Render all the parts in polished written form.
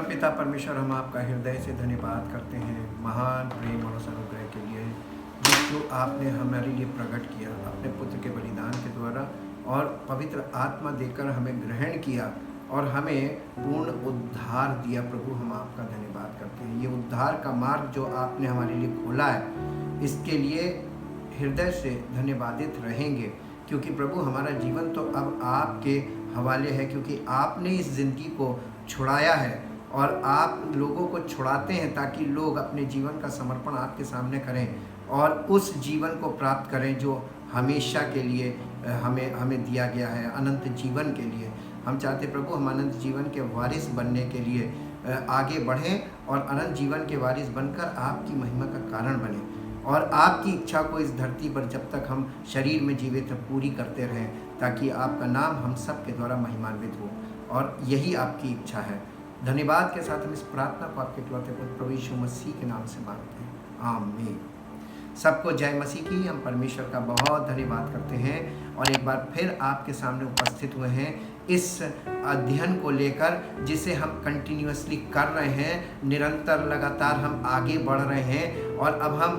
परमपिता परमेश्वर, हम आपका हृदय से धन्यवाद करते हैं महान प्रेम और उस अनुग्रह के लिए जो आपने हमारे लिए प्रकट किया अपने पुत्र के बलिदान के द्वारा, और पवित्र आत्मा देकर हमें ग्रहण किया और हमें पूर्ण उद्धार दिया। प्रभु, हम आपका धन्यवाद करते हैं। ये उद्धार का मार्ग जो आपने हमारे लिए खोला है, इसके लिए हृदय से धन्यवादित रहेंगे, क्योंकि प्रभु हमारा जीवन तो अब आपके हवाले है, क्योंकि आपने इस ज़िंदगी को छुड़ाया है और आप लोगों को छुड़ाते हैं ताकि लोग अपने जीवन का समर्पण आपके सामने करें और उस जीवन को प्राप्त करें जो हमेशा के लिए हमें दिया गया है, अनंत जीवन के लिए। हम चाहते प्रभु हम अनंत जीवन के वारिस बनने के लिए आगे बढ़ें और अनंत जीवन के वारिस बनकर आपकी महिमा का कारण बने और आपकी इच्छा को इस धरती पर जब तक हम शरीर में जीवित हैं पूरी करते रहें, ताकि आपका नाम हम सब के द्वारा महिमान्वित हो, और यही आपकी इच्छा है। धन्यवाद के साथ हम इस प्रार्थना को आपके इकलौते पुत्र प्रभु यीशु मसीह के नाम से मांगते हैं, आमीन। सबको जय मसीह की। हम परमेश्वर का बहुत धन्यवाद करते हैं और एक बार फिर आपके सामने उपस्थित हुए हैं इस अध्ययन को लेकर, जिसे हम कंटिन्यूअसली कर रहे हैं, निरंतर लगातार हम आगे बढ़ रहे हैं और अब हम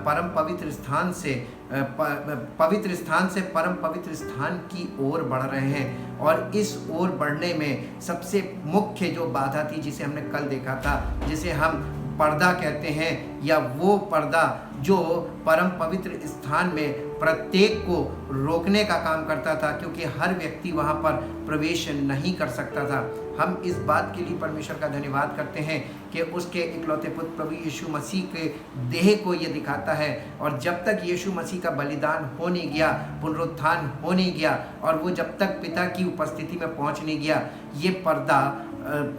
परम पवित्र स्थान से परम पवित्र स्थान की ओर बढ़ रहे हैं। और इस ओर बढ़ने में सबसे मुख्य जो बाधा थी, जिसे हमने कल देखा था, जिसे हम पर्दा कहते हैं, या वो पर्दा जो परम पवित्र स्थान में प्रत्येक को रोकने का काम करता था, क्योंकि हर व्यक्ति वहाँ पर प्रवेश नहीं कर सकता था। हम इस बात के लिए परमेश्वर का धन्यवाद करते हैं कि उसके इकलौते पुत्र प्रभु यीशु मसीह के देह को ये दिखाता है, और जब तक यीशु मसीह का बलिदान हो नहीं गया, पुनरुत्थान हो नहीं गया, और वो जब तक पिता की उपस्थिति में पहुँच नहीं गया, ये पर्दा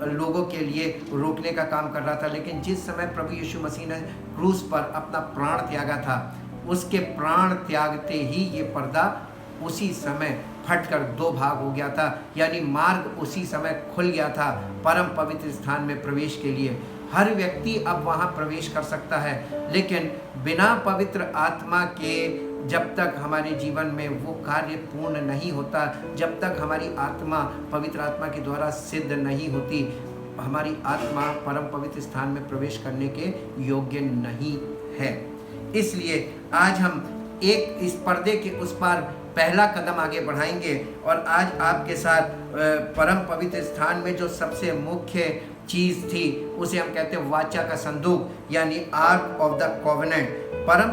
लोगों के लिए रोकने का काम कर रहा था। लेकिन जिस समय प्रभु यीशु मसीह ने क्रूस पर अपना प्राण त्यागा था, उसके प्राण त्यागते ही ये पर्दा उसी समय फटकर दो भाग हो गया था, यानी मार्ग उसी समय खुल गया था परम पवित्र स्थान में प्रवेश के लिए। हर व्यक्ति अब वहाँ प्रवेश कर सकता है, लेकिन बिना पवित्र आत्मा के जब तक हमारे जीवन में वो कार्य पूर्ण नहीं होता, जब तक हमारी आत्मा पवित्र आत्मा के द्वारा सिद्ध नहीं होती, हमारी आत्मा परम पवित्र स्थान में प्रवेश करने के योग्य नहीं है। इसलिए आज हम एक इस पर्दे के उस पार पहला कदम आगे बढ़ाएंगे, और आज आपके साथ परम पवित्र स्थान में जो सबसे मुख्य चीज़ थी, उसे हम कहते हैं वाचा का संदूक, यानी आर्क ऑफ द कॉवेनेंट। परम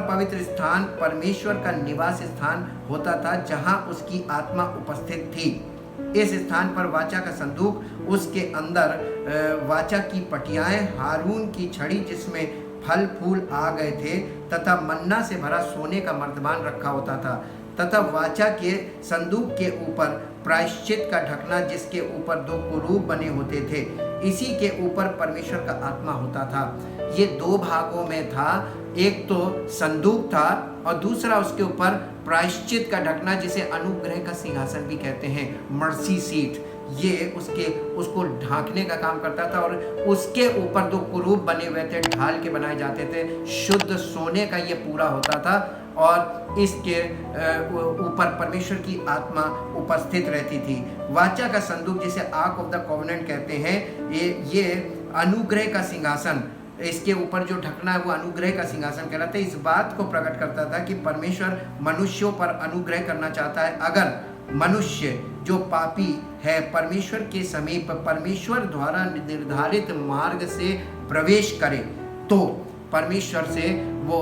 पवित्र स्थान परमेश्वर का निवास स्थान होता था, जहां उसकी आत्मा उपस्थित थी। इस स्थान पर वाचा का संदूक, उसके अंदर वाचा की पटियाएं, हारून की छड़ी जिसमें फल फूल आ गए थे, तथा मन्ना से भरा सोने का मर्तबान रखा होता था, तथा वाचा के संदूक के ऊपर प्रायश्चित का ढकना, जिसके ऊपर दो कुरूब बने होते थे। इसी के ऊपर परमेश्वर का आत्मा होता था। ये दो भागों में था, एक तो संदूक था और दूसरा उसके ऊपर प्रायश्चित का ढकना, जिसे अनुग्रह का सिंहासन भी कहते हैं, मर्सी सीट। ये उसको ढांकने का काम करता था, और उसके ऊपर दो कुरूब बने हुए थे, ढाल के बनाए जाते थे, शुद्ध सोने का ये पूरा होता था, और इसके ऊपर परमेश्वर की आत्मा उपस्थित रहती थी। वाचा का संदूक, जिसे आर्क ऑफ द कॉवेनेंट कहते हैं, ये अनुग्रह का सिंहासन, इसके ऊपर जो ढकना है वो अनुग्रह का सिंहासन कहलाता है। इस बात को प्रकट करता था कि परमेश्वर मनुष्यों पर अनुग्रह करना चाहता है। अगर मनुष्य जो पापी है परमेश्वर के समीप परमेश्वर द्वारा निर्धारित मार्ग से प्रवेश करे, तो परमेश्वर से वो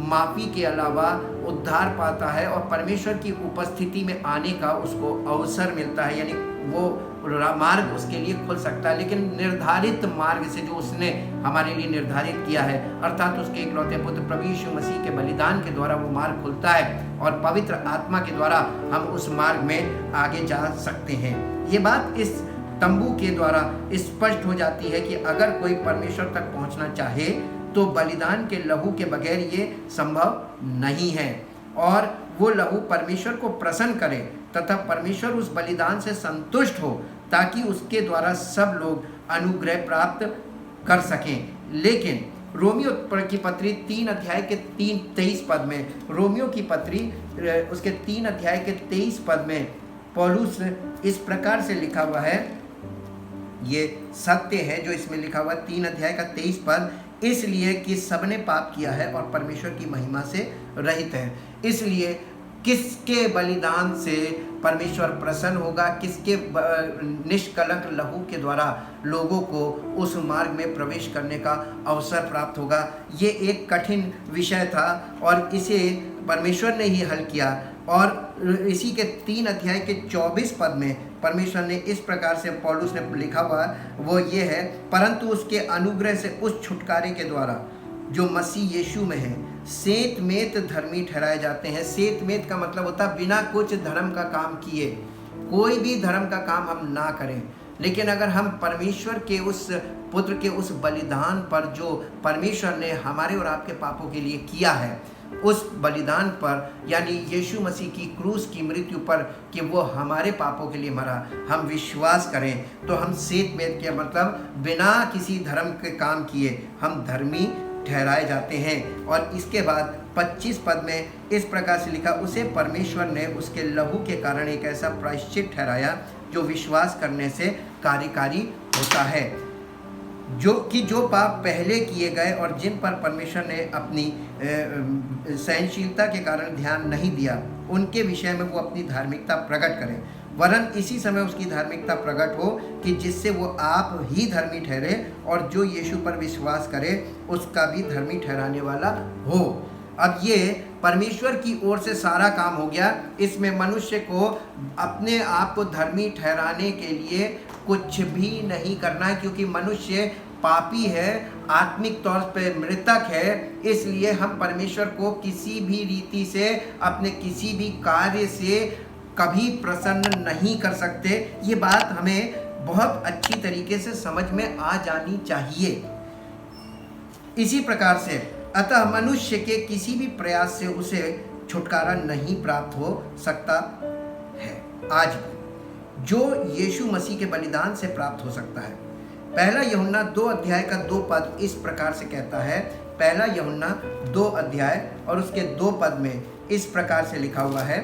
माफी के अलावा उद्धार पाता है और परमेश्वर की उपस्थिति में आने का उसको अवसर मिलता है, यानी वो मार्ग उसके लिए खुल सकता है। लेकिन निर्धारित मार्ग से, जो उसने हमारे लिए निर्धारित किया है, अर्थात उसके इकलौते पुत्र प्रभु यीशु मसीह के बलिदान के द्वारा वो मार्ग खुलता है, और पवित्र आत्मा के द्वारा हम उस मार्ग में आगे जा सकते हैं। ये बात इस तंबू के द्वारा स्पष्ट हो जाती है कि अगर कोई परमेश्वर तक पहुंचना चाहे तो बलिदान के लहू के बगैर ये संभव नहीं है, और वो लहू परमेश्वर को प्रसन्न करे तथा परमेश्वर उस बलिदान से संतुष्ट हो, ताकि उसके द्वारा सब लोग अनुग्रह प्राप्त कर सकें। लेकिन रोमियो की पत्री 3 अध्याय के 23 पद में, रोमियो की पत्री उसके 3 अध्याय के 23 पद में पौलुस इस प्रकार से लिखा हुआ है, ये सत्य है जो इसमें लिखा हुआ 3 अध्याय का 23 पद, इसलिए कि सबने पाप किया है और परमेश्वर की महिमा से रहित है। इसलिए किसके बलिदान से परमेश्वर प्रसन्न होगा, किसके निष्कलंक लहू के द्वारा लोगों को उस मार्ग में प्रवेश करने का अवसर प्राप्त होगा। ये एक कठिन विषय था और इसे परमेश्वर ने ही हल किया। और इसी के 3 अध्याय के 24 पद में परमेश्वर ने इस प्रकार से पौलुस ने लिखा हुआ वो ये है, परंतु उसके अनुग्रह से उस छुटकारे के द्वारा जो मसीह यीशु में है सेत मेत धर्मी ठहराए जाते हैं। सेत मेत का मतलब होता है बिना कुछ धर्म का काम किए, कोई भी धर्म का काम हम ना करें, लेकिन अगर हम परमेश्वर के उस पुत्र के उस बलिदान पर जो परमेश्वर ने हमारे और आपके पापों के लिए किया है, उस बलिदान पर यानी यीशु मसीह की क्रूस की मृत्यु पर कि वो हमारे पापों के लिए मरा, हम विश्वास करें तो हम सेत मेत के मतलब बिना किसी धर्म के काम किए हम धर्मी ठहराए जाते हैं। और इसके बाद 25 पद में इस प्रकार से लिखा, उसे परमेश्वर ने उसके लहू के कारण एक ऐसा प्रायश्चित ठहराया जो विश्वास करने से कार्यकारी होता है, जो पाप पहले किए गए और जिन पर परमेश्वर ने अपनी सहनशीलता के कारण ध्यान नहीं दिया, उनके विषय में वो अपनी धार्मिकता प्रकट करे, वरन इसी समय उसकी धार्मिकता प्रकट हो कि जिससे वो आप ही धर्मी ठहरे और जो यीशु पर विश्वास करे उसका भी धर्मी ठहराने वाला हो। अब ये परमेश्वर की ओर से सारा काम हो गया। इसमें मनुष्य को अपने आप को धर्मी ठहराने के लिए कुछ भी नहीं करना है, क्योंकि मनुष्य पापी है, आत्मिक तौर पे मृतक है। इसलिए हम परमेश्वर को किसी भी रीति से अपने किसी भी कार्य से कभी प्रसन्न नहीं कर सकते। ये बात हमें बहुत अच्छी तरीके से समझ में आ जानी चाहिए। इसी प्रकार से अतः मनुष्य के किसी भी प्रयास से उसे छुटकारा नहीं प्राप्त हो सकता है आज भी, जो यीशु मसीह के बलिदान से प्राप्त हो सकता है। पहला यूहन्ना 2 अध्याय का 2 पद इस प्रकार से कहता है, पहला यूहन्ना 2 अध्याय और उसके 2 पद में इस प्रकार से लिखा हुआ है,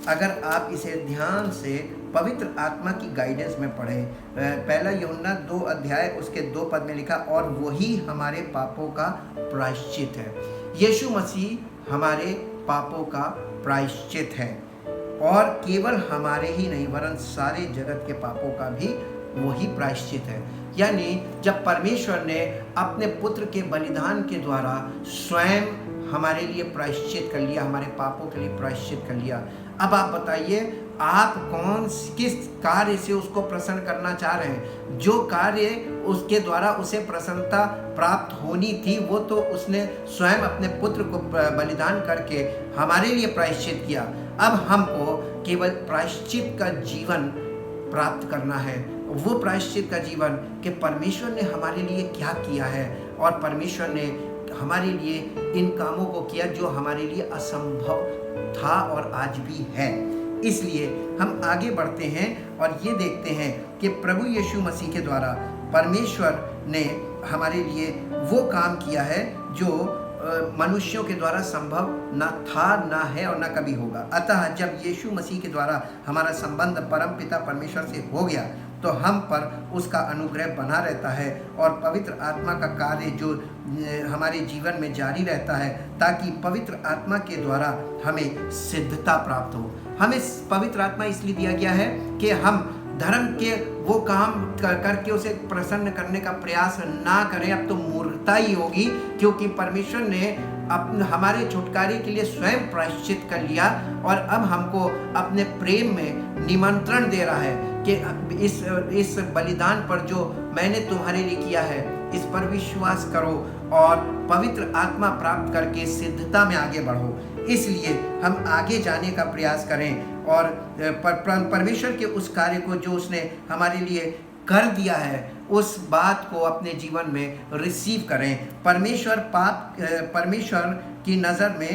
अगर आप इसे ध्यान से पवित्र आत्मा की गाइडेंस में पढ़ें। पहला यूहन्ना 2 अध्याय उसके 2 पद में लिखा, और वही हमारे पापों का प्रायश्चित है। यीशु मसीह हमारे पापों का प्रायश्चित है, और केवल हमारे ही नहीं वरन सारे जगत के पापों का भी वही प्रायश्चित है। यानी जब परमेश्वर ने अपने पुत्र के बलिदान के द्वारा स्वयं हमारे लिए प्रायश्चित कर लिया, हमारे पापों के लिए प्रायश्चित कर लिया। अब आप बताइए, आप किस कार्य से उसको प्रसन्न करना चाह रहे हैं? जो कार्य उसके द्वारा उसे प्रसन्नता प्राप्त होनी थी वो तो उसने स्वयं अपने पुत्र को बलिदान करके हमारे लिए प्रायश्चित किया। अब हमको केवल प्रायश्चित का जीवन प्राप्त करना है, वो प्रायश्चित का जीवन कि परमेश्वर ने हमारे लिए क्या किया है, और परमेश्वर ने हमारे लिए इन कामों को किया जो हमारे लिए असंभव था और आज भी है। इसलिए हम आगे बढ़ते हैं और ये देखते हैं कि प्रभु यीशु मसीह के द्वारा परमेश्वर ने हमारे लिए वो काम किया है जो मनुष्यों के द्वारा संभव ना था, ना है और ना कभी होगा। अतः जब यीशु मसीह के द्वारा हमारा संबंध परम पिता परमेश्वर से हो गया तो हम पर उसका अनुग्रह बना रहता है और पवित्र आत्मा का कार्य जो हमारे जीवन में जारी रहता है, ताकि पवित्र आत्मा के द्वारा हमें सिद्धता प्राप्त हो। हमें पवित्र आत्मा इसलिए दिया गया है कि हम धर्म के वो काम करके उसे प्रसन्न करने का प्रयास ना करें। अब तो मूर्खता ही होगी, क्योंकि परमेश्वर ने हमारे छुटकारे के लिए स्वयं प्रायश्चित कर लिया और अब हमको अपने प्रेम में निमंत्रण दे रहा है कि इस बलिदान पर जो मैंने तुम्हारे लिए किया है इस पर विश्वास करो और पवित्र आत्मा प्राप्त करके सिद्धता में आगे बढ़ो। इसलिए हम आगे जाने का प्रयास करें और परमेश्वर के उस कार्य को जो उसने हमारे लिए कर दिया है उस बात को अपने जीवन में रिसीव करें। परमेश्वर की नज़र में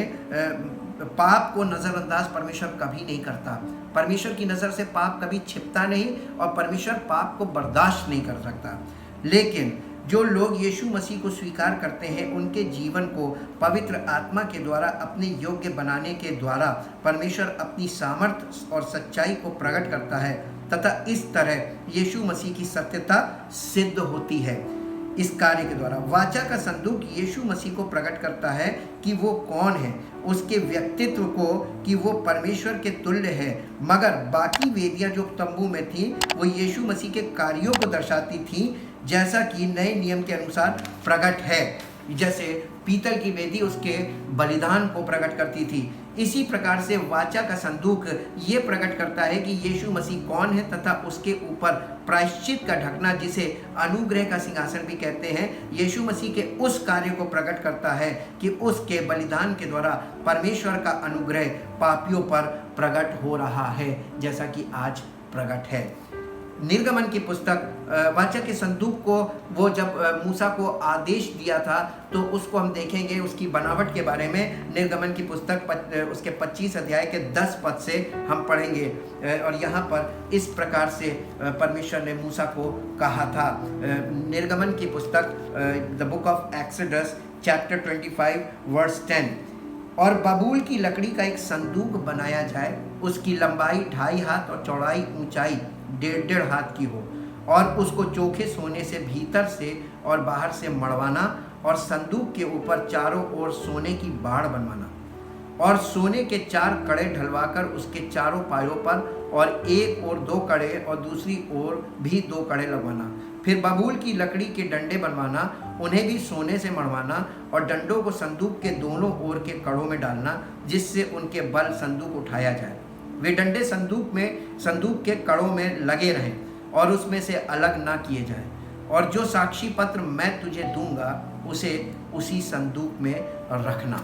पाप को नज़रअंदाज परमेश्वर कभी नहीं करता। परमेश्वर की नज़र से पाप कभी छिपता नहीं और परमेश्वर पाप को बर्दाश्त नहीं कर सकता। लेकिन जो लोग यीशु मसीह को स्वीकार करते हैं उनके जीवन को पवित्र आत्मा के द्वारा अपने योग्य बनाने के द्वारा परमेश्वर अपनी सामर्थ्य और सच्चाई को प्रकट करता है तथा इस तरह यीशु मसीह की सत्यता सिद्ध होती है इस कार्य के द्वारा। वाचा का संदूक यीशु मसीह को प्रकट करता है कि वो कौन है, उसके व्यक्तित्व को कि वो परमेश्वर के तुल्य है। मगर बाकी वेदियां जो तंबू में थी वो यीशु मसीह के कार्यों को दर्शाती थी, जैसा कि नए नियम के अनुसार प्रकट है। जैसे पीतल की वेदी उसके बलिदान को प्रकट करती थी, इसी प्रकार से वाचा का संदूक ये प्रकट करता है कि यीशु मसीह कौन है तथा उसके ऊपर प्रायश्चित का ढकना, जिसे अनुग्रह का सिंहासन भी कहते हैं, यीशु मसीह के उस कार्य को प्रकट करता है कि उसके बलिदान के द्वारा परमेश्वर का अनुग्रह पापियों पर प्रकट हो रहा है, जैसा कि आज प्रकट है। निर्गमन की पुस्तक वाचा के संदूक को वो जब मूसा को आदेश दिया था तो उसको हम देखेंगे, उसकी बनावट के बारे में निर्गमन की पुस्तक उसके 25 अध्याय के 10 पद से हम पढ़ेंगे। और यहाँ पर इस प्रकार से परमेश्वर ने मूसा को कहा था। निर्गमन की पुस्तक the book of Exodus chapter 25 verse 10, और बबूल की लकड़ी का एक संदूक बनाया जाए, उसकी लंबाई 2.5 हाथ और चौड़ाई ऊंचाई 1.5 हाथ की हो, और उसको चोखे सोने से भीतर से और बाहर से मड़वाना, और संदूक के ऊपर चारों ओर सोने की बाड़ बनवाना, और सोने के 4 कड़े ढलवाकर उसके चारों पायों पर, और एक ओर 2 कड़े और दूसरी ओर भी 2 कड़े लगवाना। फिर बबूल की लकड़ी के डंडे बनवाना, उन्हें भी सोने से मड़वाना, और डंडों को संदूक के दोनों ओर के कड़ों में डालना, जिससे उनके बल संदूक उठाया जाए। वे डंडे संदूक के कड़ों में लगे रहें और उसमें से अलग ना किए जाएं। और जो साक्षी पत्र मैं तुझे दूंगा उसे उसी संदूक में रखना।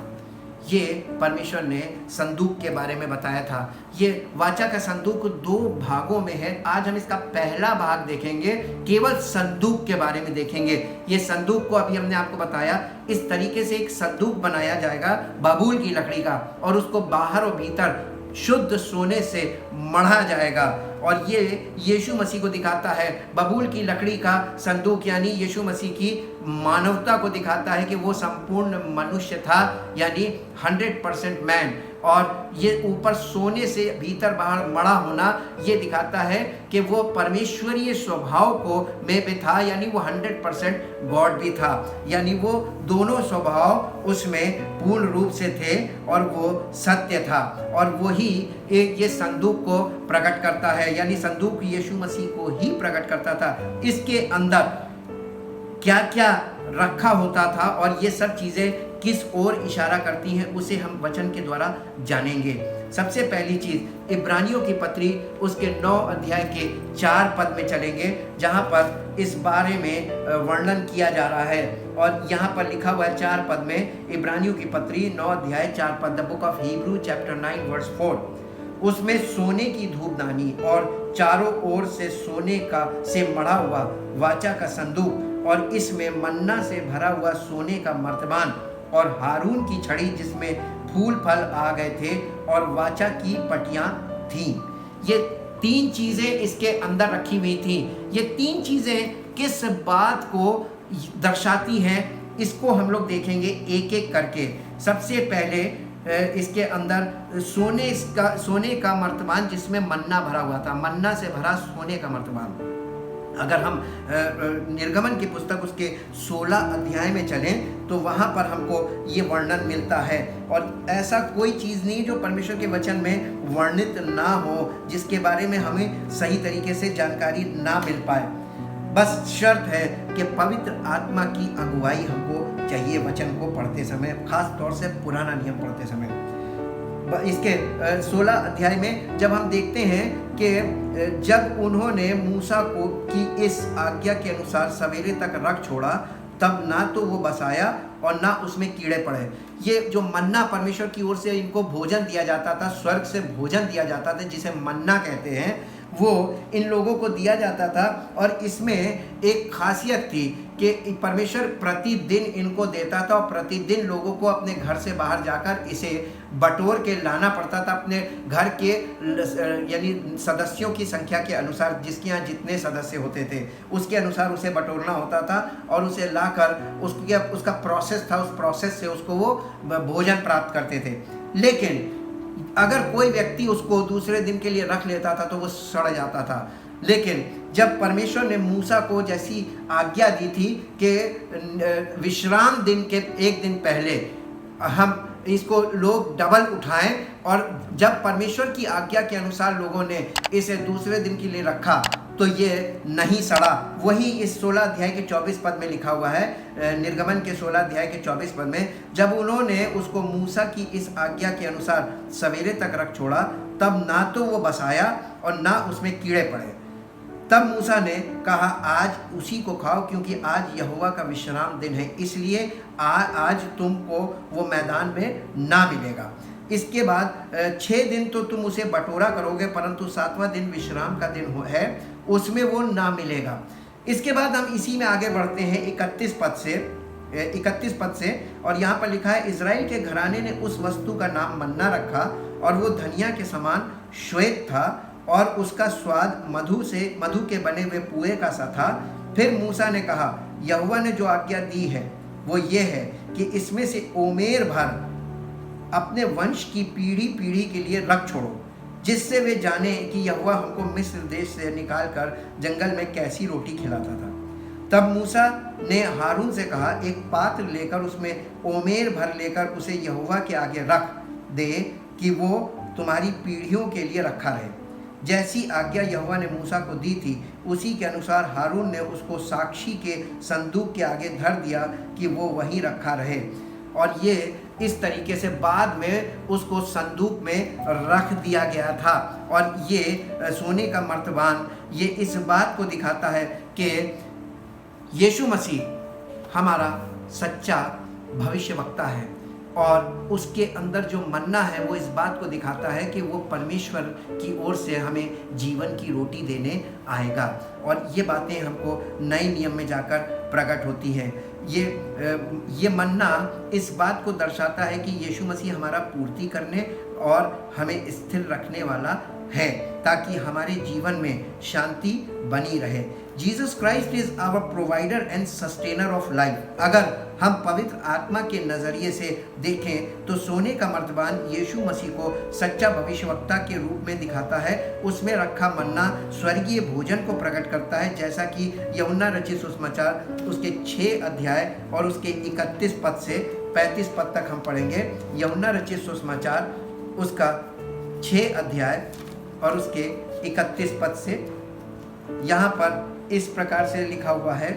ये परमेश्वर ने संदूक के बारे में बताया था। ये वाचा का संदूक 2 भागों में है। आज हम इसका पहला भाग देखेंगे, केवल संदूक के बारे में देखेंगे। ये संदूक को अभी हमने आपको बताया, इस तरीके से एक संदूक बनाया जाएगा बबूल की लकड़ी का, और उसको बाहर और भीतर शुद्ध सोने से मढ़ा जाएगा। और ये यीशु मसीह को दिखाता है। बबूल की लकड़ी का संदूक यानी यीशु मसीह की मानवता को दिखाता है कि वो संपूर्ण मनुष्य था, यानी 100% मैन। और ये ऊपर सोने से भीतर बाहर मढ़ा होना ये दिखाता है कि वो परमेश्वरीय स्वभाव को में भी था, यानी वो 100% गॉड भी था, यानी वो दोनों स्वभाव उसमें पूर्ण रूप से थे और वो सत्य था। और वही एक ये संदूक को प्रकट करता है, यानी संदूक यीशु मसीह को ही प्रकट करता था। इसके अंदर क्या क्या रखा होता था और ये सब चीज़ें किस ओर इशारा करती हैं, उसे हम वचन के द्वारा जानेंगे। सबसे पहली चीज़ इब्रानियों की पत्री उसके 9 अध्याय के 4 पद में चलेंगे, जहाँ पर इस बारे में वर्णन किया जा रहा है। और यहाँ पर लिखा हुआ है 4 पद में, इब्रानियों की पत्री 9 अध्याय 4 पद, the book of Hebrews chapter 9 verse 4। उसमें सोने की धूपदानी और चारों ओर से सोने से मढ़ा हुआ वाचा का संदूक, और इसमें मन्ना से भरा हुआ सोने का मर्तबान, और हारून की छड़ी जिसमें फूल फल आ गए थे, और वाचा की पटियां थीं। ये 3 चीजें इसके अंदर रखी हुई थीं। ये 3 चीजें किस बात को दर्शाती हैं, इसको हम लोग देखेंगे एक एक करके। सबसे पहले इसके अंदर सोने का मर्तबान जिसमें मन्ना भरा हुआ था, मन्ना से भरा सोने का मर्तबान। अगर हम निर्गमन की पुस्तक उसके 16 अध्याय में चलें तो वहाँ पर हमको ये वर्णन मिलता है। और ऐसा कोई चीज़ नहीं जो परमेश्वर के वचन में वर्णित ना हो, जिसके बारे में हमें सही तरीके से जानकारी ना मिल पाए। बस शर्त है कि पवित्र आत्मा की अगुवाई हमको चाहिए वचन को पढ़ते समय, खास तौर से पुराना नियम पढ़ते समय। इसके 16 अध्याय में जब हम देखते हैं कि जब उन्होंने मूसा को की इस आज्ञा के अनुसार सवेरे तक रख छोड़ा, तब ना तो वो बसाया और ना उसमें कीड़े पड़े। ये जो मन्ना परमेश्वर की ओर से इनको भोजन दिया जाता था, स्वर्ग से भोजन दिया जाता था, जिसे मन्ना कहते हैं, वो इन लोगों को दिया जाता था। और इसमें एक खासियत थी कि परमेश्वर प्रतिदिन इनको देता था, और प्रतिदिन लोगों को अपने घर से बाहर जाकर इसे बटोर के लाना पड़ता था अपने घर के यानी सदस्यों की संख्या के अनुसार, जिसके यहाँ जितने सदस्य होते थे उसके अनुसार उसे बटोरना होता था, और उसे लाकर उसका प्रोसेस था, उस प्रोसेस से उसको वो भोजन प्राप्त करते थे। लेकिन अगर कोई व्यक्ति उसको दूसरे दिन के लिए रख लेता था तो वो सड़ जाता था। लेकिन जब परमेश्वर ने मूसा को जैसी आज्ञा दी थी कि विश्राम दिन के एक दिन पहले हम इसको लोग डबल उठाएं, और जब परमेश्वर की आज्ञा के अनुसार लोगों ने इसे दूसरे दिन के लिए रखा तो ये नहीं सड़ा। वही इस 16 अध्याय के 24 पद में लिखा हुआ है, निर्गमन के 16 अध्याय के 24 पद में, जब उन्होंने उसको मूसा की इस आज्ञा के अनुसार सवेरे तक रख छोड़ा, तब ना तो वो बसाया और ना उसमें कीड़े पड़े। तब मूसा ने कहा, आज उसी को खाओ, क्योंकि आज यहोवा का विश्राम दिन है, इसलिए आज तुमको वो मैदान में ना मिलेगा। इसके बाद 6 दिन तो तुम उसे बटोरा करोगे, परंतु 7वां दिन विश्राम का दिन है, उसमें वो ना मिलेगा। इसके बाद हम इसी में आगे बढ़ते हैं 31 पद से, और यहाँ पर लिखा है, इज़राइल के घराने ने उस वस्तु का नाम मन्ना रखा, और वो धनिया के समान श्वेत था, और उसका स्वाद मधु के बने हुए पुए का सा था। फिर मूसा ने कहा, यहोवा ने जो आज्ञा दी है वो ये है कि इसमें से ओमेर भर अपने वंश की पीढ़ी के लिए रख छोड़ो, जिससे वे जाने कि यहोवा हमको मिस्र देश से निकालकर जंगल में कैसी रोटी खिलाता था। तब मूसा ने हारून से कहा, एक पात्र लेकर उसमें ओमेर भर लेकर उसे यहोवा के आगे रख दे कि वो तुम्हारी पीढ़ियों के लिए रखा रहे। जैसी आज्ञा यहोवा ने मूसा को दी थी, उसी के अनुसार हारून ने उसको साक्षी के संदूक के आगे धर दिया कि वो वहीं रखा रहे। और ये इस तरीके से बाद में उसको संदूक में रख दिया गया था। और ये सोने का मर्तबान ये इस बात को दिखाता है कि यीशु मसीह हमारा सच्चा भविष्यवक्ता है, और उसके अंदर जो मन्ना है वो इस बात को दिखाता है कि वो परमेश्वर की ओर से हमें जीवन की रोटी देने आएगा। और ये बातें हमको नए नियम में जाकर प्रकट होती हैं। ये मन्ना इस बात को दर्शाता है कि यीशु मसीह हमारा पूर्ति करने और हमें स्थिर रखने वाला है, ताकि हमारे जीवन में शांति बनी रहे। Jesus Christ is our provider and sustainer of life. अगर हम पवित्र आत्मा के नज़रिए से देखें तो सोने का मर्तबान यीशु मसीह को सच्चा भविष्यवक्ता के रूप में दिखाता है। उसमें रखा मन्ना स्वर्गीय भोजन को प्रकट करता है, जैसा कि यूहन्ना रचित सुसमाचार उसके 6 अध्याय और उसके 31 पद से 35 पद तक हम पढ़ेंगे। यूहन्ना रचित सुसमाचार उसका 6 अध्याय और उसके 31 पद से यहाँ पर इस प्रकार से लिखा हुआ है,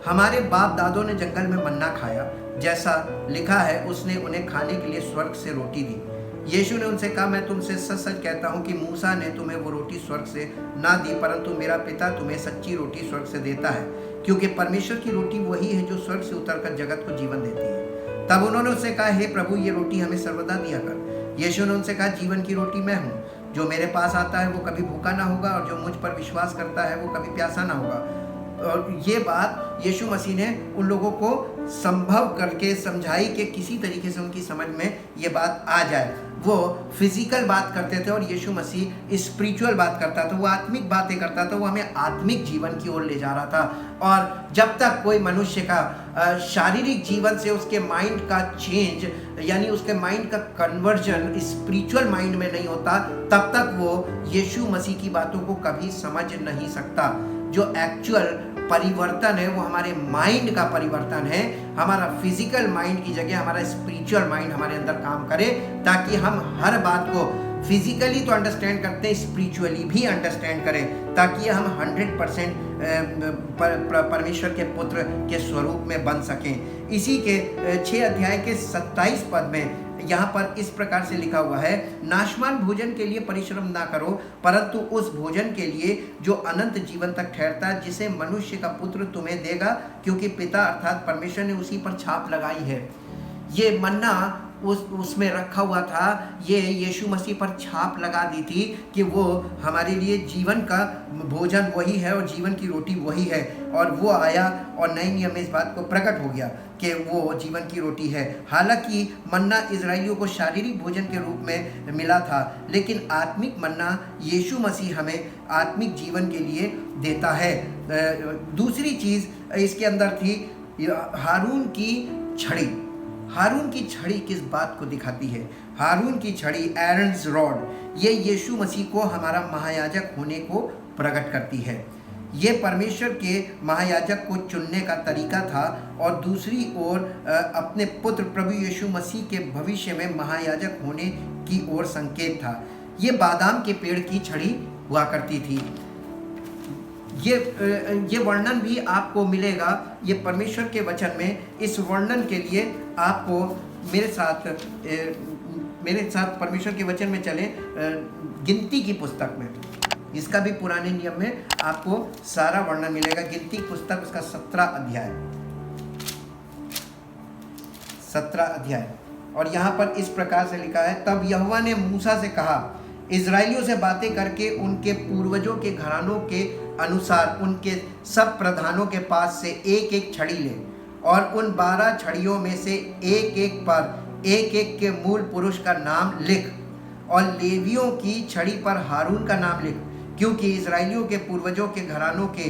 हमारे बाप दादों ने जंगल में मन्ना खाया, जैसा लिखा है उसने उन्हें खाने के लिए स्वर्ग से रोटी दी। यीशु ने उनसे कहा, मैं तुमसे सच सच कहता हूँ कि मूसा ने तुम्हें वो रोटी स्वर्ग से ना दी, परंतु मेरा पिता तुम्हें सच्ची रोटी स्वर्ग से देता है, क्योंकि परमेश्वर की रोटी वही है जो स्वर्ग से उतरकर जगत को जीवन देती है। तब उन्होंने उससे कहा, हे प्रभु, ये रोटी हमें सर्वदा दिया कर। यीशु ने उनसे कहा, जीवन की रोटी मैं हूँ, जो मेरे पास आता है वो कभी भूखा ना होगा, और जो मुझ पर विश्वास करता है वो कभी प्यासा ना होगा। और ये बात यीशु मसीह ने उन लोगों को संभव करके समझाई कि किसी तरीके से उनकी समझ में ये बात आ जाए। वो फिजिकल बात करते थे और यीशु मसीह स्पिरिचुअल बात करता था, वो आत्मिक बातें करता था, वो हमें आत्मिक जीवन की ओर ले जा रहा था। और जब तक कोई मनुष्य का शारीरिक जीवन से उसके माइंड का चेंज, यानी उसके माइंड का कन्वर्जन स्पिरिचुअल माइंड में नहीं होता, तब तक वो यीशु मसीह की बातों को कभी समझ नहीं सकता। जो एक्चुअल परिवर्तन है वो हमारे माइंड का परिवर्तन है। हमारा फिजिकल माइंड की जगह हमारा स्पिरिचुअल माइंड हमारे अंदर काम करे, ताकि हम हर बात को फिजिकली तो अंडरस्टैंड करते हैं, स्पिरिचुअली भी अंडरस्टैंड करें, ताकि हम 100% परमेश्वर के पुत्र के स्वरूप में बन सकें। इसी के 6 अध्याय के 27 पद में यहाँ पर इस प्रकार से लिखा हुआ है, नाशवान भोजन के लिए परिश्रम ना करो, परंतु उस भोजन के लिए जो अनंत जीवन तक ठहरता है, जिसे मनुष्य का पुत्र तुम्हें देगा, क्योंकि पिता अर्थात परमेश्वर ने उसी पर छाप लगाई है। ये मन्ना उसमें रखा हुआ था, ये यीशु मसीह पर छाप लगा दी थी कि वो हमारे लिए जीवन का भोजन वही है और जीवन की रोटी वही है। और वो आया और नए नियम में इस बात को प्रकट हो गया कि वो जीवन की रोटी है। हालांकि मन्ना इजराइलियों को शारीरिक भोजन के रूप में मिला था, लेकिन आत्मिक मन्ना यीशु मसीह हमें आत्मिक जीवन के लिए देता है। दूसरी चीज़ इसके अंदर थी हारून की छड़ी। हारून की छड़ी किस बात को दिखाती है? हारून की छड़ी, एरन्स रॉड, ये यीशु मसीह को हमारा महायाजक होने को प्रकट करती है। ये परमेश्वर के महायाजक को चुनने का तरीका था और दूसरी ओर अपने पुत्र प्रभु यीशु मसीह के भविष्य में महायाजक होने की ओर संकेत था। ये बादाम के पेड़ की छड़ी हुआ करती थी। ये वर्णन भी आपको मिलेगा ये परमेश्वर के वचन में। इस वर्णन के लिए आपको मेरे साथ परमेश्वर के वचन में चले गिनती की पुस्तक में। इसका भी पुराने नियम में आपको सारा वर्णन मिलेगा। गिनती पुस्तक उसका 17 अध्याय और यहाँ पर इस प्रकार से लिखा है, तब यहोवा ने मूसा से कहा, इजराइलियों से बातें करके उनके पूर्वजों के घरानों के अनुसार उनके सब प्रधानों के पास से एक एक छड़ी ले और उन 12 छड़ियों में से एक एक पर एक एक के मूल पुरुष का नाम लिख और लेवियों की छड़ी पर हारून का नाम लिख, क्योंकि इजराइलियों के पूर्वजों के घरानों के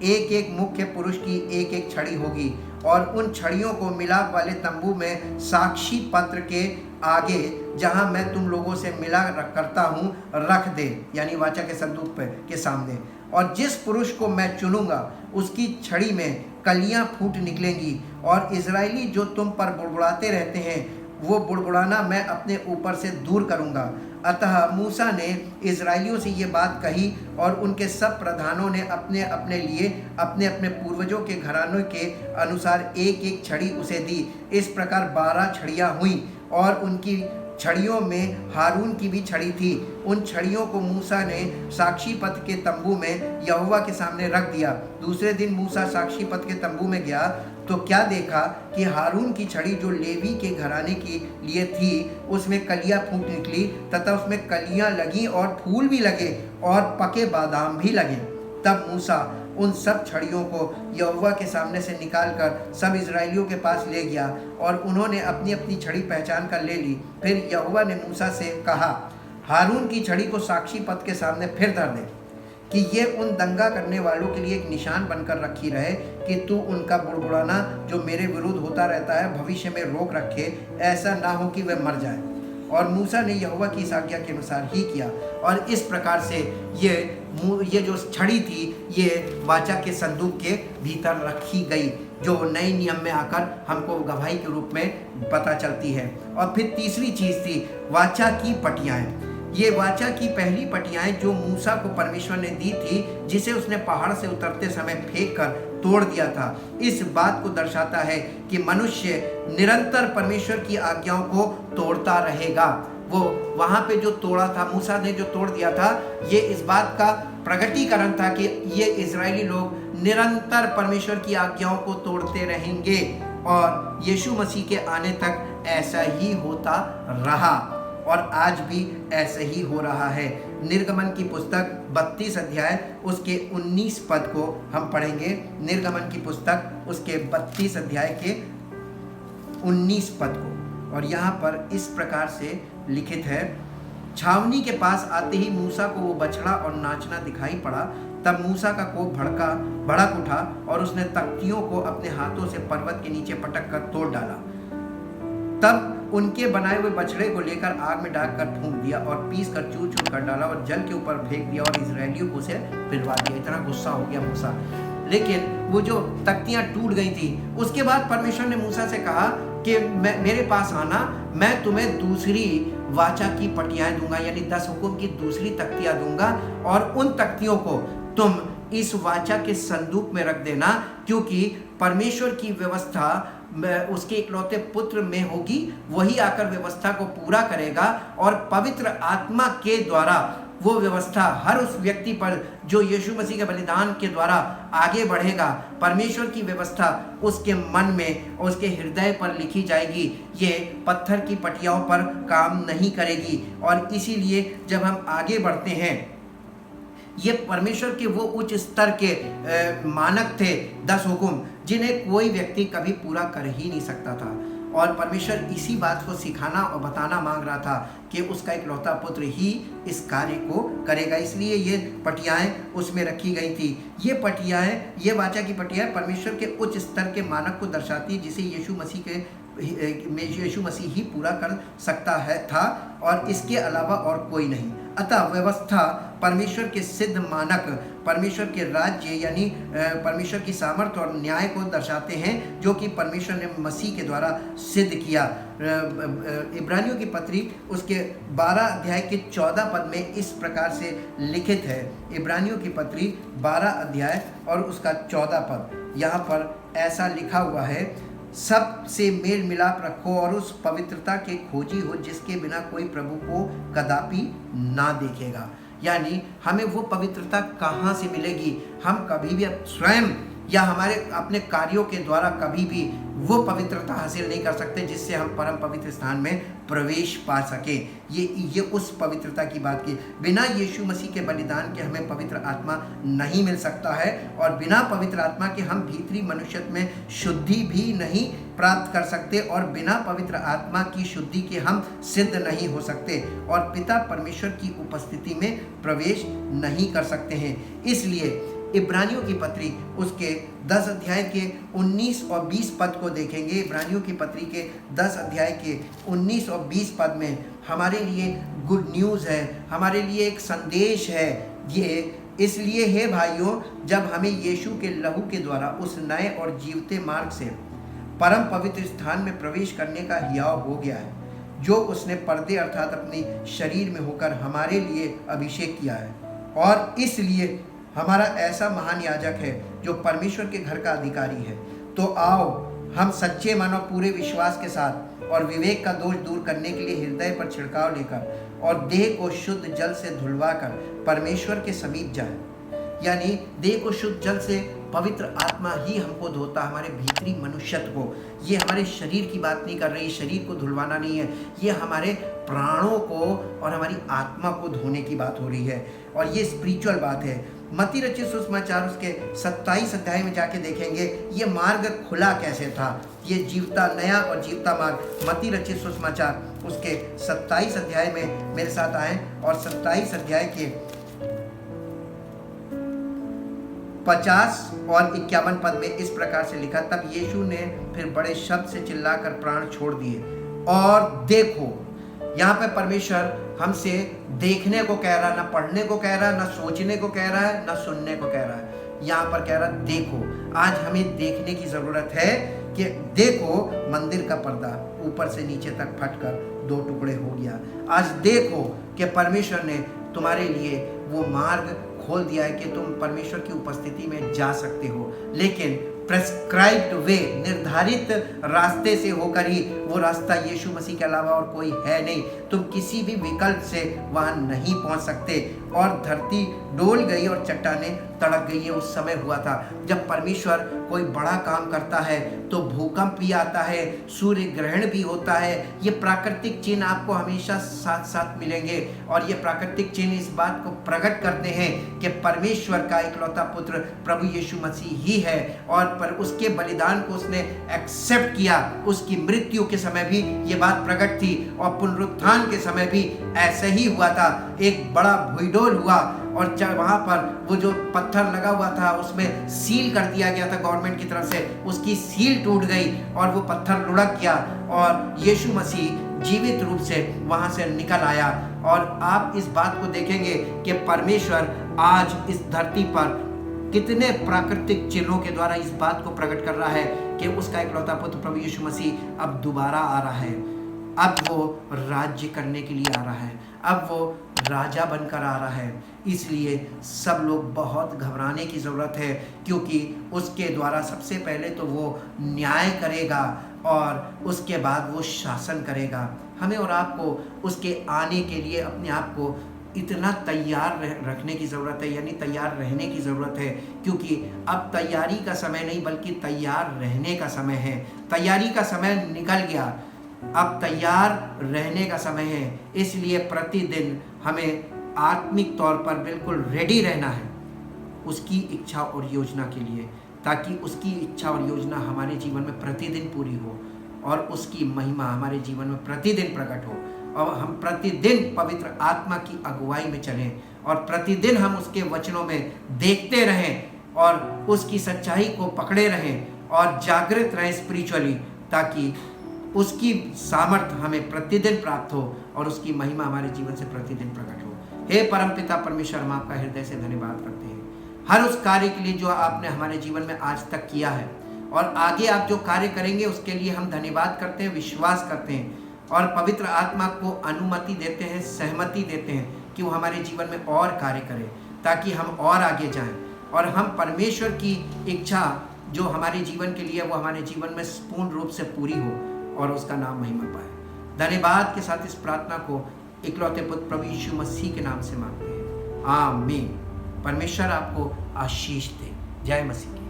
एक एक मुख्य पुरुष की एक एक छड़ी होगी और उन छड़ियों को मिलाप वाले तंबू में साक्षी पत्र के आगे जहां मैं तुम लोगों से मिला करता हूं रख दे, यानी वाचा के संदूक के सामने। और जिस पुरुष को मैं चुनूंगा उसकी छड़ी में कलियां फूट निकलेंगी और इजरायली जो तुम पर बुड़बुड़ाते रहते हैं वो बुड़बुड़ाना मैं अपने ऊपर से दूर करूंगा। अतः मूसा ने इजराइलियों से ये बात कही और उनके सब प्रधानों ने अपने अपने लिए अपने अपने पूर्वजों के घरानों के अनुसार एक एक छड़ी उसे दी। इस प्रकार 12 छड़ियाँ हुई और उनकी छड़ियों में हारून की भी छड़ी थी। उन छड़ियों को मूसा ने साक्षी पत्र के तंबू में यहोवा के सामने रख दिया। दूसरे दिन मूसा साक्षी पत्र के तंबू में गया तो क्या देखा कि हारून की छड़ी जो लेवी के घराने के लिए थी उसमें कलियां फूट निकली तथा उसमें कलियां लगी और फूल भी लगे और पके बादाम भी लगे। तब मूसा उन सब छड़ियों को यहोवा के सामने से निकालकर सब इजराइलियों के पास ले गया और उन्होंने अपनी अपनी छड़ी पहचान कर ले ली। फिर यहोवा ने मूसा से कहा, हारून की छड़ी को साक्षी पत्र के सामने फिर धर दे कि ये उन दंगा करने वालों के लिए एक निशान बनकर रखी रहे कि तू उनका बुड़बुड़ाना जो मेरे विरुद्ध होता रहता है भविष्य में रोक रखे, ऐसा ना हो कि वे मर जाए। और मूसा ने यहोवा की इस आज्ञा के अनुसार ही किया और इस प्रकार से ये जो छड़ी थी ये वाचा के संदूक के भीतर रखी गई, जो नए नियम में आकर हमको गवाही के रूप में पता चलती है। और फिर तीसरी चीज़ थी वाचा की पटियाएँ। ये वाचा की पहली पटियाएँ जो मूसा को परमेश्वर ने दी थी, जिसे उसने पहाड़ से उतरते समय फेंक कर तोड़ दिया था। इस बात को दर्शाता है कि मनुष्य निरंतर परमेश्वर की आज्ञाओं को तोड़ता रहेगा। वो वहाँ पे जो तोड़ा था, मूसा ने जो तोड़ दिया था, ये इस बात का प्रगटीकरण था कि ये इजरायली लोग निरंतर परमेश्वर की आज्ञाओं को तोड़ते रहेंगे और यीशु मसीह के आने तक ऐसा ही होता रहा और आज भी ऐसे ही हो रहा है। निर्गमन की पुस्तक 32 अध्याय उसके 19 पद को हम पढ़ेंगे। निर्गमन की पुस्तक उसके 32 अध्याय के 19 पद को, और यहाँ पर इस प्रकार से लिखित है, छावनी के पास आते ही मूसा को वो बछड़ा और नाचना दिखाई पड़ा। तब मूसा का कोप भड़क उठा और उसने तख्तियों को अपने हाथों से पर्वत के नीचे पटक कर तोड़ डाला। तब उनके बनाए हुए बछड़े को लेकर आग में डालकर फूंक दिया और पीस कर चूर चूर कर डाला और जल के ऊपर फेंक दिया और इजरायलियों को उसे पिलवा दिया। इतना गुस्सा हो गया मूसा। लेकिन वो जो तख्तियां टूट गई थी, उसके बाद परमेश्वर ने मूसा से कहा कि मेरे पास आना, मैं तुम्हें दूसरी वाचा की पटियाएं दूंगा, यानी 10 हुक्म की दूसरी तख्तियां दूंगा और उन तख्तियों को तुम इस वाचा के संदूक में रख देना, क्योंकि परमेश्वर की व्यवस्था उसके इकलौते पुत्र में होगी। वही आकर व्यवस्था को पूरा करेगा और पवित्र आत्मा के द्वारा वो व्यवस्था हर उस व्यक्ति पर जो यीशु मसीह के बलिदान के द्वारा आगे बढ़ेगा, परमेश्वर की व्यवस्था उसके मन में और उसके हृदय पर लिखी जाएगी। ये पत्थर की पटियाओं पर काम नहीं करेगी। और इसीलिए जब हम आगे बढ़ते हैं, ये परमेश्वर के वो उच्च स्तर के मानक थे 10 हुक्म, जिन्हें कोई व्यक्ति कभी पूरा कर ही नहीं सकता था। और परमेश्वर इसी बात को सिखाना और बताना मांग रहा था कि उसका इकलौता पुत्र ही इस कार्य को करेगा। इसलिए ये पटियाएँ उसमें रखी गई थी। ये पटियाएँ, ये वाचा की पटियाएँ परमेश्वर के उच्च स्तर के मानक को दर्शाती है, जिसे यीशु मसीह ही पूरा कर सकता था, और इसके अलावा और कोई नहीं। अतः व्यवस्था परमेश्वर के सिद्ध मानक, परमेश्वर के राज्य यानी परमेश्वर की सामर्थ और न्याय को दर्शाते हैं, जो कि परमेश्वर ने मसीह के द्वारा सिद्ध किया। इब्रानियों की पत्री उसके 12 अध्याय के 14 पद में इस प्रकार से लिखित है। इब्रानियों की पत्री 12 अध्याय और उसका 14 पद, यहाँ पर ऐसा लिखा हुआ है, सब से मेल मिलाप रखो और उस पवित्रता के खोजी हो जिसके बिना कोई प्रभु को कदापि ना देखेगा। यानी हमें वो पवित्रता कहाँ से मिलेगी? हम कभी भी स्वयं या हमारे अपने कार्यों के द्वारा कभी भी वो पवित्रता हासिल नहीं कर सकते जिससे हम परम पवित्र स्थान में प्रवेश पा सके। ये उस पवित्रता की बात की। बिना यीशु मसीह के बलिदान के हमें पवित्र आत्मा नहीं मिल सकता है, और बिना पवित्र आत्मा के हम भीतरी मनुष्यत्व में शुद्धि भी नहीं प्राप्त कर सकते, और बिना पवित्र आत्मा की शुद्धि के हम सिद्ध नहीं हो सकते और पिता परमेश्वर की उपस्थिति में प्रवेश नहीं कर सकते हैं। इसलिए इब्रानियों की पत्री उसके 10 अध्याय के 19 और 20 पद को देखेंगे। इब्रानियों की पत्री के 10 अध्याय के 19 और 20 पद में हमारे लिए गुड न्यूज़ है, हमारे लिए एक संदेश है। ये इसलिए है भाइयों, जब हमें यीशु के लहू के द्वारा उस नए और जीवते मार्ग से परम पवित्र स्थान में प्रवेश करने का हियाव हो गया है, जो उसने पर्दे अर्थात अपने शरीर में होकर हमारे लिए अभिषेक किया है। और इसलिए हमारा ऐसा महान याजक है जो परमेश्वर के घर का अधिकारी है। तो आओ हम सच्चे मन और पूरे विश्वास के साथ और विवेक का दोष दूर करने के लिए हृदय पर छिड़काव लेकर और देह को शुद्ध जल से धुलवा कर परमेश्वर के समीप जाए। यानी देह को शुद्ध जल से पवित्र आत्मा ही हमको धोता, हमारे भीतरी मनुष्यत्व को। ये हमारे शरीर की बात नहीं कर रही, शरीर को धुलवाना नहीं है, ये हमारे प्राणों को और हमारी आत्मा को धोने की बात हो रही है, और ये स्पिरिचुअल बात है। मत्ती रचित सुसमाचार उसके 27 अध्याय में जाके देखेंगे ये मार्ग खुला कैसे था, ये जीवता नया और जीवता मार्ग। मत्ती रचित सुसमाचार उसके 27 अध्याय में मेरे साथ आए, और 27 अध्याय के 50 और 51 पद में इस प्रकार से लिखा, तब यीशु ने फिर बड़े शब्द से चिल्लाकर प्राण छोड़ दिए, और देखो, यहाँ पे परमेश्वर हमसे देखने को कह रहा है, ना पढ़ने को कह रहा है, ना सोचने को कह रहा है, ना सुनने को कह रहा है। यहाँ पर कह रहा है देखो। आज हमें देखने की जरूरत है कि देखो मंदिर का पर्दा ऊपर से नीचे तक फटकर 2 टुकड़े हो गया। आज देखो कि परमेश्वर ने तुम्हारे लिए वो मार्ग खोल दिया है कि तुम परमेश्वर की उपस्थिति में जा सकते हो, लेकिन प्रेस्क्राइब्ड वे, निर्धारित रास्ते से होकर ही। वो रास्ता यीशु मसीह के अलावा और कोई है नहीं। तुम किसी भी विकल्प से वहां नहीं पहुंच सकते। और धरती डोल गई और चट्टानें तड़क गई। ये उस समय हुआ था जब परमेश्वर कोई बड़ा काम करता है तो भूकंप भी आता है, सूर्य ग्रहण भी होता है। ये प्राकृतिक चिन्ह आपको हमेशा साथ साथ मिलेंगे, और ये प्राकृतिक चिन्ह इस बात को प्रकट करते हैं कि परमेश्वर का इकलौता पुत्र प्रभु यीशु मसीह ही है, और पर उसके बलिदान को उसने एक्सेप्ट किया। उसकी मृत्यु के समय भी ये बात प्रकट थी, और पुनरुत्थान के समय भी ऐसे ही हुआ था। एक बड़ा भूइडोल हुआ, और वहाँ पर वो जो पत्थर लगा हुआ था उसमें सील कर दिया गया था गवर्नमेंट की तरफ से, उसकी सील टूट गई और वो पत्थर लुढ़क गया, और यीशु मसीह जीवित रूप से वहाँ से निकल आया। और आप इस बात को देखेंगे कि परमेश्वर आज इस धरती पर कितने प्राकृतिक चिन्हों के द्वारा इस बात को प्रकट कर रहा है कि उसका इकलौता पुत्र प्रभु यीशु मसीह अब दोबारा आ रहा है। अब वो राज्य करने के लिए आ रहा है, अब वो राजा बनकर आ रहा है। इसलिए सब लोग बहुत घबराने की ज़रूरत है, क्योंकि उसके द्वारा सबसे पहले तो वो न्याय करेगा और उसके बाद वो शासन करेगा। हमें और आपको उसके आने के लिए अपने आप को इतना तैयार रखने की ज़रूरत है, यानी तैयार रहने की ज़रूरत है, क्योंकि अब तैयारी का समय नहीं बल्कि तैयार रहने का समय है। तैयारी का समय निकल गया, अब तैयार रहने का समय है। इसलिए प्रतिदिन हमें आत्मिक तौर पर बिल्कुल रेडी रहना है उसकी इच्छा और योजना के लिए, ताकि उसकी इच्छा और योजना हमारे जीवन में प्रतिदिन पूरी हो और उसकी महिमा हमारे जीवन में प्रतिदिन प्रकट हो। और हम प्रतिदिन पवित्र आत्मा की अगुवाई में चलें और प्रतिदिन हम उसके वचनों में देखते रहें और उसकी सच्चाई को पकड़े रहें और जागृत रहें स्पिरिचुअली, ताकि उसकी सामर्थ हमें प्रतिदिन प्राप्त हो और उसकी महिमा हमारे जीवन से प्रतिदिन प्रकट हो। हे परमपिता परमेश्वर, हम आपका हृदय से धन्यवाद करते हैं हर उस कार्य के लिए जो आपने हमारे जीवन में आज तक किया है, और आगे आप जो कार्य करेंगे उसके लिए हम धन्यवाद करते हैं, विश्वास करते हैं और पवित्र आत्मा को अनुमति देते हैं, सहमति देते हैं कि वो हमारे जीवन में और कार्य करे, ताकि हम और आगे जाएं और हम परमेश्वर की इच्छा जो हमारे जीवन के लिए वो हमारे जीवन में पूर्ण रूप से पूरी हो और उसका नाम महिमा पाए। धन्यवाद के साथ इस प्रार्थना को इकलौते पुत्र प्रभु यीशु मसीह के नाम से मांगते हैं, आमीन। परमेश्वर आपको आशीष दे। जय मसीह।